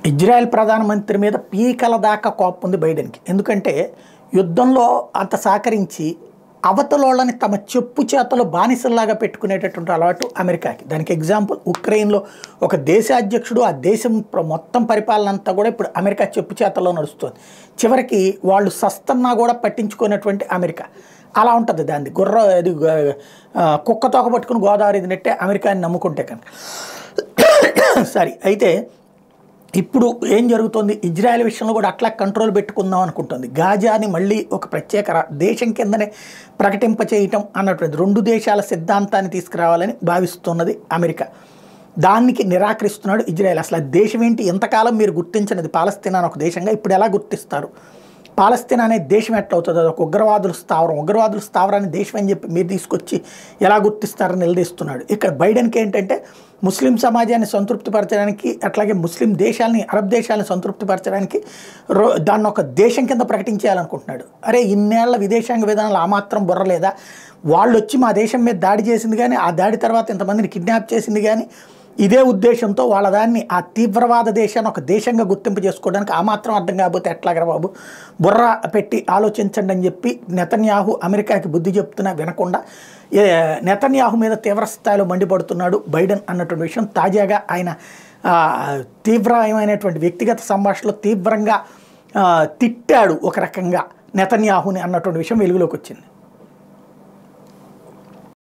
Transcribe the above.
Israel ప్రధానమంత్రి మీద పీకల దాకా కోపం ఉంది బైడెన్కి. ఎందుకంటే యుద్ధంలో అంత సహకరించి అవతలోళ్ళని తమ చెప్పు చేతలో బానిసల్లాగా పెట్టుకునేటటువంటి అలవాటు అమెరికాకి. దానికి ఎగ్జాంపుల్ ఉక్రెయిన్లో ఒక దేశాధ్యక్షుడు, ఆ దేశం మొత్తం పరిపాలన అంతా కూడా ఇప్పుడు అమెరికా చెప్పు చేతల్లో నడుస్తుంది. చివరికి వాళ్ళు సస్తన్నా కూడా పట్టించుకునేటువంటి అమెరికా అలా ఉంటుంది. దాన్ని అది కుక్క తోక పట్టుకుని గోదావరి నెట్టే అమెరికాని నమ్ముకుంటే కనుక. సరే, అయితే ఇప్పుడు ఏం జరుగుతుంది, ఇజ్రాయెల్ విషయంలో కూడా అట్లా కంట్రోల్ పెట్టుకుందాం అనుకుంటుంది. గాజాని మళ్ళీ ఒక ప్రత్యేక దేశం కిందనే ప్రకటింపచేయటం అన్నటువంటి రెండు దేశాల సిద్ధాంతాన్ని తీసుకురావాలని భావిస్తున్నది అమెరికా. దానికి నిరాకరిస్తున్నాడు ఇజ్రాయెల్. అసలు దేశం ఏంటి, ఎంతకాలం మీరు గుర్తించినది పాలస్తీనా ఒక దేశంగా, ఇప్పుడు ఎలా గుర్తిస్తారు? పాలస్తీనా అనే దేశం ఎట్లా అవుతుంది? అది ఒక ఉగ్రవాదుల స్థావరాన్ని దేశం అని చెప్పి మీరు తీసుకొచ్చి ఎలా గుర్తిస్తారని నిలదీస్తున్నాడు. ఇక్కడ బైడెన్కి ఏంటంటే ముస్లిం సమాజాన్ని సంతృప్తిపరచడానికి, అట్లాగే ముస్లిం దేశాలని, అరబ్ దేశాలను సంతృప్తిపరచడానికి దాన్ని ఒక దేశం కింద ప్రకటించేయాలనుకుంటున్నాడు. అరే, ఇన్నేళ్ల విదేశాంగ విధానాలు ఆ మాత్రం బుర్రలేదా? వాళ్ళు వచ్చి మా దేశం మీద దాడి చేసింది కానీ, ఆ దాడి తర్వాత ఇంతమందిని కిడ్నాప్ చేసింది కానీ ఇదే ఉద్దేశంతో వాళ్ళ దాన్ని, ఆ తీవ్రవాద దేశాన్ని ఒక దేశంగా గుర్తింపు చేసుకోవడానికి ఆ మాత్రం అర్థం కాకపోతే ఎట్లాగరా బాబు, బుర్ర పెట్టి ఆలోచించండి అని చెప్పి నెతన్యాహు అమెరికాకి బుద్ధి చెప్తున్నా వినకుండా నెతన్యాహు మీద తీవ్రస్థాయిలో మండిపడుతున్నాడు బైడెన్ అన్నటువంటి విషయం. తాజాగా ఆయన తీవ్రమైనటువంటి వ్యక్తిగత సంభాషణలో తీవ్రంగా తిట్టాడు ఒక రకంగా నెతన్యాహుని అన్నటువంటి విషయం వెలుగులోకి వచ్చింది.